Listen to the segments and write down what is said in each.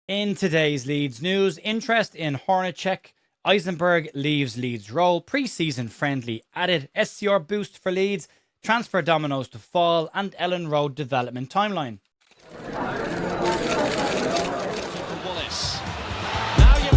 In today's Leeds news, interest in Hornicek, Eisenberg leaves Leeds role, pre-season friendly added, SCR boost for Leeds, transfer dominoes to fall, and Elland Road development timeline. Wallace. Now you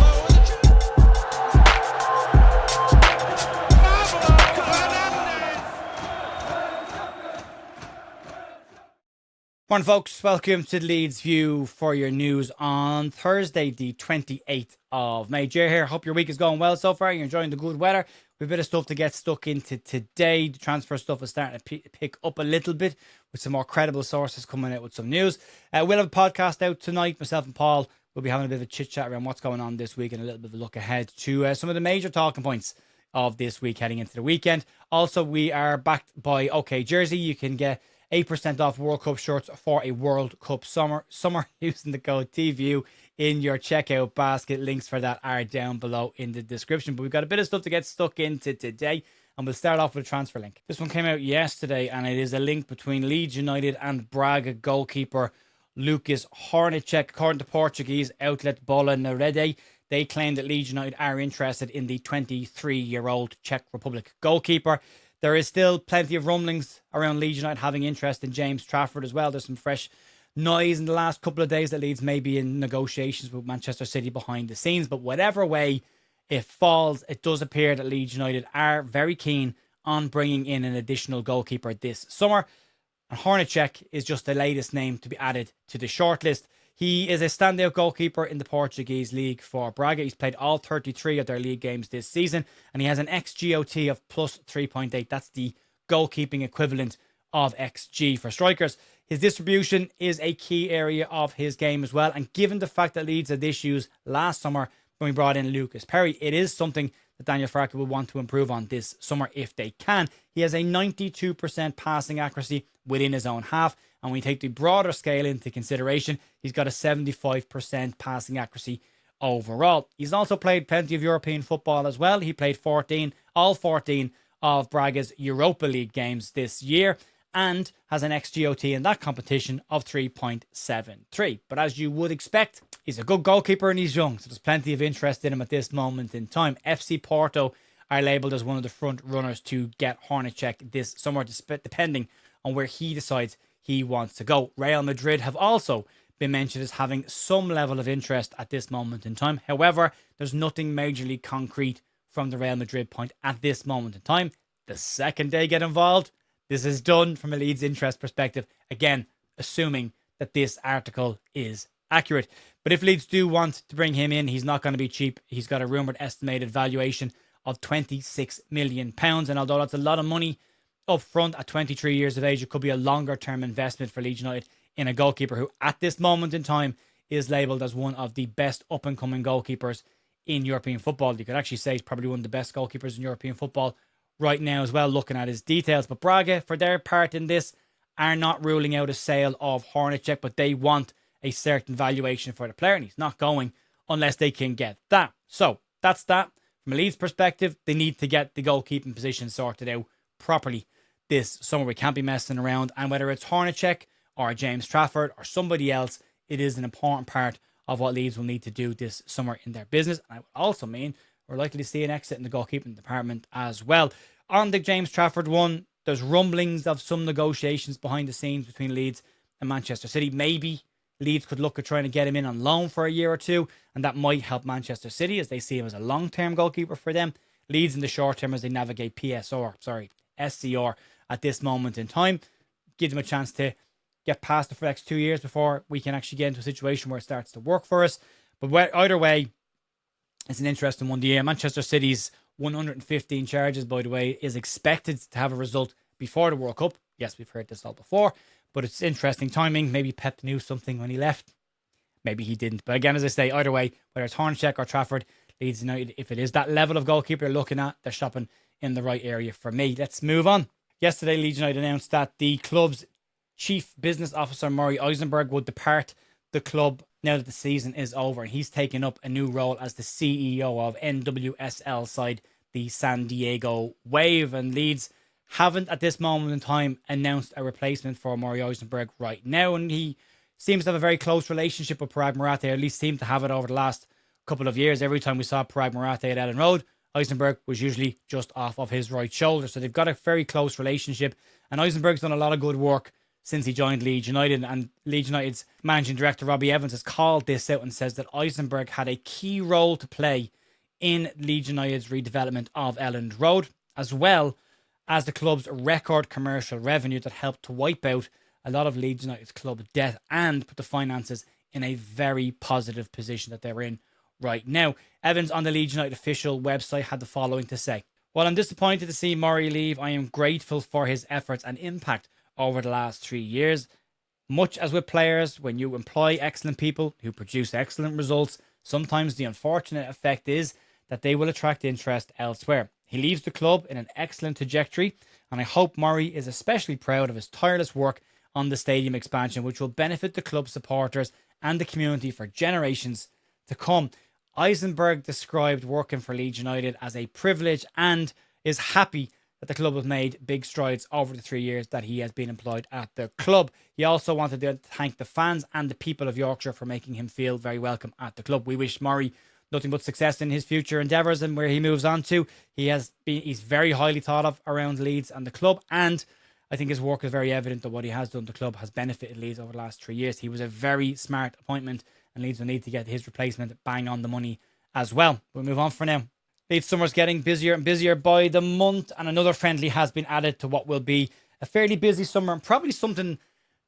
Morning folks, welcome to the Leeds View for your news on Thursday the 28th of May. Jay here, hope your week is going well so far, you're enjoying the good weather. We've a bit of stuff to get stuck into today. The transfer stuff is starting to pick up a little bit with some more credible sources coming out with some news. We'll have a podcast out tonight, myself and Paul will be having a bit of a chit chat around what's going on this week and a little bit of a look ahead to some of the major talking points of this week heading into the weekend. Also, we are backed by OK Jersey. You can get 8% off World Cup shirts for a World Cup summer using the code TView in your checkout basket. Links for that are down below in the description. But we've got a bit of stuff to get stuck into today, and we'll start off with a transfer link. This one came out yesterday, and it is a link between Leeds United and Braga goalkeeper Lukas Hornicek. According to Portuguese outlet Bola na Rede, they claim that Leeds United are interested in the 23-year-old Czech Republic goalkeeper. There is still plenty of rumblings around Leeds United having interest in James Trafford as well. There's some fresh noise in the last couple of days that Leeds may be in negotiations with Manchester City behind the scenes. But whatever way it falls, it does appear that Leeds United are very keen on bringing in an additional goalkeeper this summer. And Hornicek is just the latest name to be added to the shortlist. He is a standout goalkeeper in the Portuguese league for Braga. He's played all 33 of their league games this season, and he has an XGOT of plus 3.8. That's the goalkeeping equivalent of XG for strikers. His distribution is a key area of his game as well, and given the fact that Leeds had issues last summer when we brought in Lucas Perry, it is something that Daniel Farke will want to improve on this summer if they can. He has a 92% passing accuracy within his own half, and when we take the broader scale into consideration, he's got a 75% passing accuracy overall. He's also played plenty of European football as well. He played all 14 of Braga's Europa League games this year, and has an XGOT in that competition of 3.73. But as you would expect, he's a good goalkeeper and he's young, so there's plenty of interest in him at this moment in time. FC Porto are labelled as one of the front runners to get Hornicek this summer, depending on where he decides he wants to go. Real Madrid have also been mentioned as having some level of interest at this moment in time. However, there's nothing majorly concrete from the Real Madrid point at this moment in time. The second they get involved, this is done from a Leeds interest perspective. Again, assuming that this article is accurate. But if Leeds do want to bring him in, he's not going to be cheap. He's got a rumoured estimated valuation of £26 million. And although that's a lot of money up front at 23 years of age, it could be a longer term investment for Leeds United in a goalkeeper who at this moment in time is labelled as one of the best up and coming goalkeepers in European football. You could actually say he's probably one of the best goalkeepers in European football right now as well, looking at his details. But Braga, for their part in this, are not ruling out a sale of Hornicek, but they want a certain valuation for the player, and he's not going unless they can get that. So that's that. From a Leeds perspective, they need to get the goalkeeping position sorted out properly this summer. We can't be messing around, and whether it's Hornicek or James Trafford or somebody else, it is an important part of what Leeds will need to do this summer in their business. And I would also mean we're likely to see an exit in the goalkeeping department as well. On the James Trafford one, there's rumblings of some negotiations behind the scenes between Leeds and Manchester City. Maybe Leeds could look at trying to get him in on loan for a year or two, and that might help Manchester City as they see him as a long-term goalkeeper for them. Leeds in the short term as they navigate SCR at this moment in time. Give them a chance to get past the next 2 years before we can actually get into a situation where it starts to work for us. But either way, it's an interesting one. The Manchester City's 115 charges, by the way, is expected to have a result before the World Cup. Yes, we've heard this all before, but it's interesting timing. Maybe Pep knew something when he left. Maybe he didn't. But again, as I say, either way, whether it's Hornicek or Trafford, Leeds United, if it is that level of goalkeeper they're looking at, they're shopping in the right area for me. Let's move on. Yesterday, Leeds United announced that the club's chief business officer, Murray Eisenberg, would depart the club now that the season is over. And he's taken up a new role as the CEO of NWSL side, the San Diego Wave. And Leeds haven't, at this moment in time, announced a replacement for Murray Eisenberg right now. And he seems to have a very close relationship with Parag Marathe, or at least seemed to have it over the last couple of years. Every time we saw Parag Marathe at Elland Road, Eisenberg was usually just off of his right shoulder. So they've got a very close relationship. And Eisenberg's done a lot of good work since he joined Leeds United. And Leeds United's managing director, Robbie Evans, has called this out and says that Eisenberg had a key role to play in Leeds United's redevelopment of Elland Road, as well as the club's record commercial revenue that helped to wipe out a lot of Leeds United's club debt and put the finances in a very positive position that they're in right now. Evans on the Leeds United official website had the following to say: "While I'm disappointed to see Murray leave, I am grateful for his efforts and impact over the last 3 years. Much as with players, when you employ excellent people who produce excellent results, sometimes the unfortunate effect is that they will attract interest elsewhere. He leaves the club in an excellent trajectory, and I hope Murray is especially proud of his tireless work on the stadium expansion, which will benefit the club supporters and the community for generations to come." Eisenberg described working for Leeds United as a privilege and is happy that the club has made big strides over the 3 years that he has been employed at the club. He also wanted to thank the fans and the people of Yorkshire for making him feel very welcome at the club. We wish Murray nothing but success in his future endeavours and where he moves on to. He's very highly thought of around Leeds and the club, and I think his work is very evident that what he has done to the club has benefited Leeds over the last 3 years. He was a very smart appointment, and Leeds will need to get his replacement bang on the money as well. We'll move on for now. Leeds summer's getting busier and busier by the month, and another friendly has been added to what will be a fairly busy summer, and probably something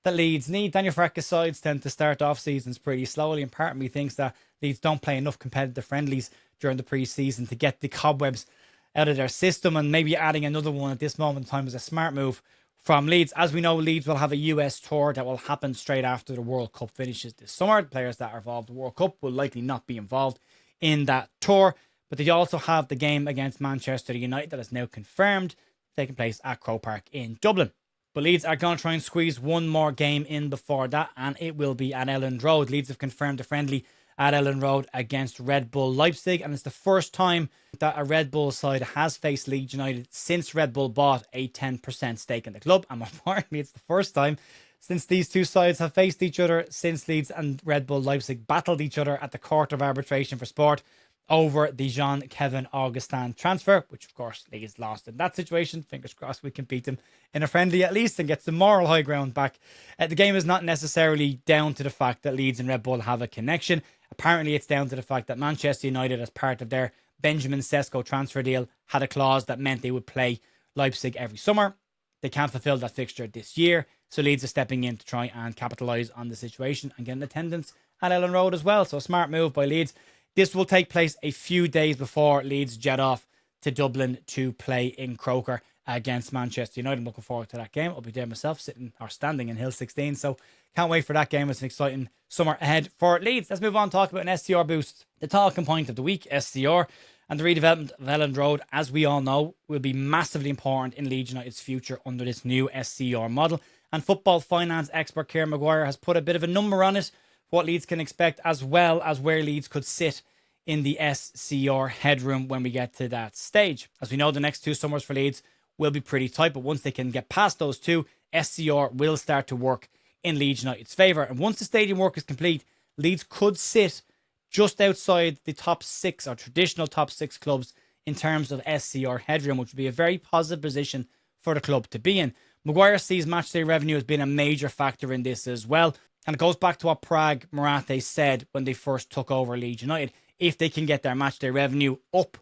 that Leeds need. Daniel Farke's sides tend to start off seasons pretty slowly, and part of me thinks that Leeds don't play enough competitive friendlies during the pre-season to get the cobwebs out of their system, and maybe adding another one at this moment in time is a smart move from Leeds. As we know, Leeds will have a US tour that will happen straight after the World Cup finishes this summer. The players that are involved in the World Cup will likely not be involved in that tour, but they also have the game against Manchester United that is now confirmed, taking place at Croke Park in Dublin. But Leeds are going to try and squeeze one more game in before that, and it will be at Elland Road. Leeds have confirmed a friendly at Elland Road against Red Bull Leipzig, and it's the first time that a Red Bull side has faced Leeds United since Red Bull bought a 10% stake in the club. And more importantly, it's the first time since these two sides have faced each other since Leeds and Red Bull Leipzig battled each other at the Court of Arbitration for Sport over the Jean-Kevin Augustin transfer, which of course Leeds lost in that situation. Fingers crossed we can beat them in a friendly at least and get some moral high ground back. The game is not necessarily down to the fact that Leeds and Red Bull have a connection. Apparently it's down to the fact that Manchester United, as part of their Benjamin Sesko transfer deal, had a clause that meant they would play Leipzig every summer. They can't fulfill that fixture this year, so Leeds are stepping in to try and capitalise on the situation and get an attendance at Elland Road as well. So a smart move by Leeds. This will take place a few days before Leeds jet off to Dublin to play in Croker against Manchester United. I'm looking forward to that game. I'll be there myself, standing in Hill 16. So can't wait for that game. It's an exciting summer ahead for Leeds. Let's move on and talk about an SCR boost. The talking point of the week, SCR, and the redevelopment of Elland Road, as we all know, will be massively important in Leeds United's future under this new SCR model. And football finance expert Kieran Maguire has put a bit of a number on it, what Leeds can expect, as well as where Leeds could sit in the SCR headroom when we get to that stage. As we know, the next 2 summers for Leeds will be pretty tight, but once they can get past those 2, SCR will start to work in Leeds United's favour. And once the stadium work is complete, Leeds could sit just outside the top 6 or traditional top 6 clubs in terms of SCR headroom, which would be a very positive position for the club to be in. Maguire sees matchday revenue as being a major factor in this as well. And it goes back to what Parag Marathe said when they first took over Leeds United. If they can get their matchday revenue up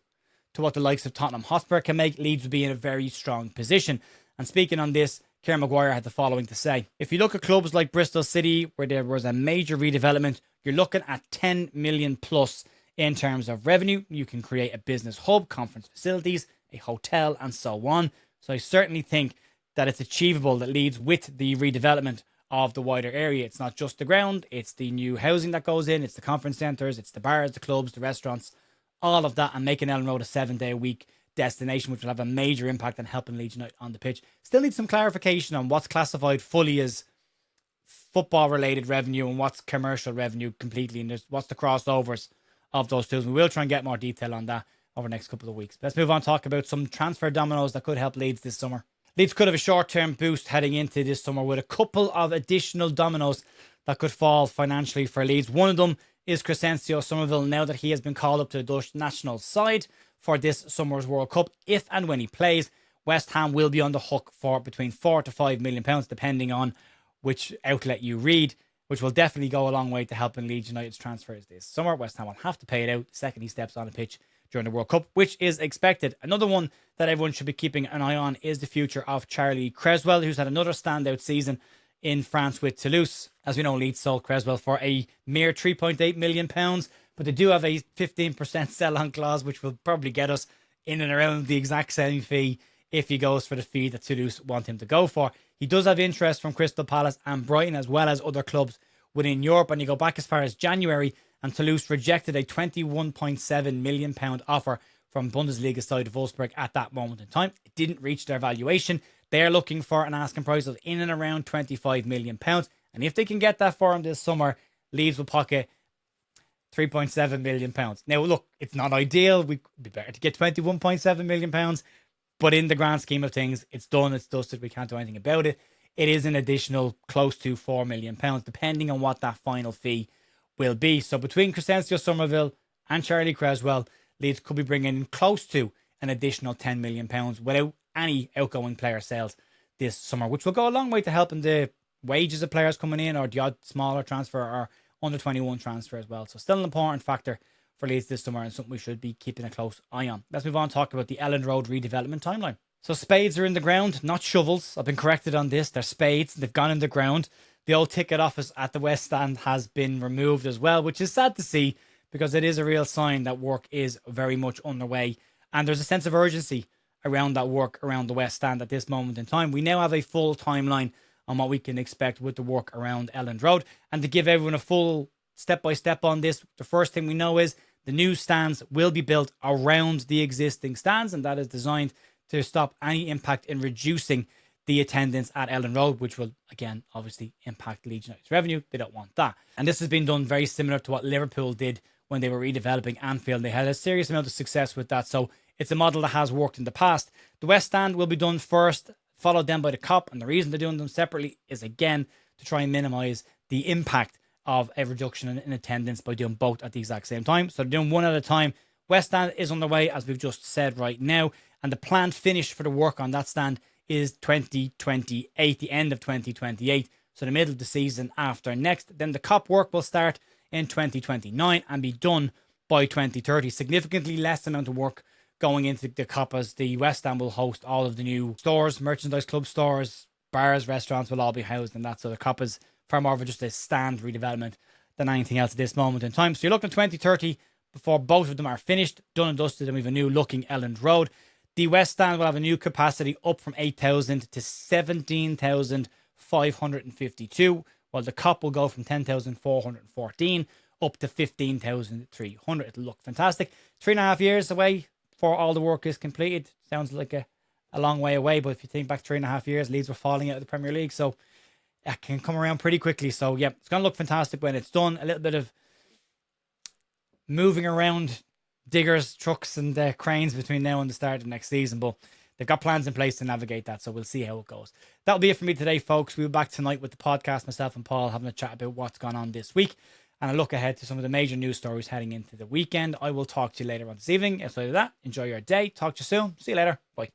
to what the likes of Tottenham Hotspur can make, Leeds will be in a very strong position. And speaking on this, Kieran Maguire had the following to say: "If you look at clubs like Bristol City, where there was a major redevelopment, you're looking at 10 million plus in terms of revenue. You can create a business hub, conference facilities, a hotel, and so on. So I certainly think that it's achievable that Leeds, with the redevelopment of the wider area, it's not just the ground, it's the new housing that goes in, it's the conference centres, it's the bars, the clubs, the restaurants, all of that, and making Elland Road a 7-day-a-week destination, which will have a major impact on helping Leeds United on the pitch." Still need some clarification on what's classified fully as football-related revenue and what's commercial revenue completely, and what's the crossovers of those two. We will try and get more detail on that over the next couple of weeks. Let's move on and talk about some transfer dominoes that could help Leeds this summer. Leeds could have a short-term boost heading into this summer with a couple of additional dominoes that could fall financially for Leeds. One of them is Crescencio Summerville, now that he has been called up to the Dutch national side for this summer's World Cup. If and when he plays, West Ham will be on the hook for between £4 to £5 million, depending on which outlet you read, which will definitely go a long way to helping Leeds United's transfers this summer. West Ham will have to pay it out the second he steps on the pitch during the World Cup, which is expected. Another one that everyone should be keeping an eye on is the future of Charlie Cresswell, who's had another standout season in France with Toulouse. As we know, Leeds sold Cresswell for a mere £3.8 million, but they do have a 15% sell-on clause, which will probably get us in and around the exact same fee if he goes for the fee that Toulouse want him to go for. He does have interest from Crystal Palace and Brighton, as well as other clubs within Europe. And you go back as far as January, and Toulouse rejected a £21.7 million offer from Bundesliga side Wolfsburg at that moment in time. It didn't reach their valuation. They're looking for an asking price of in and around £25 million. And if they can get that for him this summer, Leeds will pocket £3.7 million. Now, look, it's not ideal. We'd be better to get £21.7 million. But in the grand scheme of things, it's done, it's dusted. We can't do anything about it. It is an additional close to £4 million, depending on what that final fee will be. So between Crescencio Summerville and Charlie Cresswell, Leeds could be bringing in close to an additional £10 million without any outgoing player sales this summer, which will go a long way to helping the wages of players coming in, or the odd smaller transfer or under 21 transfer as well. So still an important factor for Leeds this summer, and something we should be keeping a close eye on. Let's move on and talk about the Elland Road redevelopment timeline. So spades are in the ground, not shovels. I've been corrected on this. They're spades. They've gone in the ground. The old ticket office at the West Stand has been removed as well, which is sad to see because it is a real sign that work is very much underway. And there's a sense of urgency around that work around the West Stand at this moment in time. We now have a full timeline on what we can expect with the work around Elland Road. And to give everyone a full step-by-step on this, the first thing we know is the new stands will be built around the existing stands, and that is designed to stop any impact in reducing the attendance at Elland Road, which will, again, obviously impact Leeds United's revenue. They don't want that. And this has been done very similar to what Liverpool did when they were redeveloping Anfield. They had a serious amount of success with that, so it's a model that has worked in the past. The West Stand will be done first, followed then by the Cop, and the reason they're doing them separately is, again, to try and minimise the impact of a reduction in attendance by doing both at the exact same time. So they're doing one at a time. West Stand is underway, as we've just said right now, and the planned finish for the work on that stand is 2028, the end of 2028, so the middle of the season after next. Then the Cop work will start in 2029 and be done by 2030. Significantly less amount of work going into the Cop, as the West Stand will host all of the new stores, merchandise club stores, bars, restaurants will all be housed in that. So the Cop is far more of just a stand redevelopment than anything else at this moment in time. So you're looking at 2030 before both of them are finished, done and dusted, and we have a new looking Elland Road. The West Stand will have a new capacity up from 8,000 to 17,552, while the Cop will go from 10,414 up to 15,300. It'll look fantastic. 3.5 years away before all the work is completed. Sounds like a long way away, but if you think back 3.5 years, Leeds were falling out of the Premier League, so it can come around pretty quickly. So yeah, it's going to look fantastic when it's done. A little bit of moving around diggers, trucks and cranes between now and the start of next season, but they've got plans in place to navigate that, so we'll see how it goes. That'll be it for me today, folks. We'll be back tonight with the podcast, myself and Paul having a chat about what's gone on this week and a look ahead to some of the major news stories heading into the weekend. I will talk to you later on this evening. Outside of that, enjoy your day. Talk to you soon. See you later. Bye.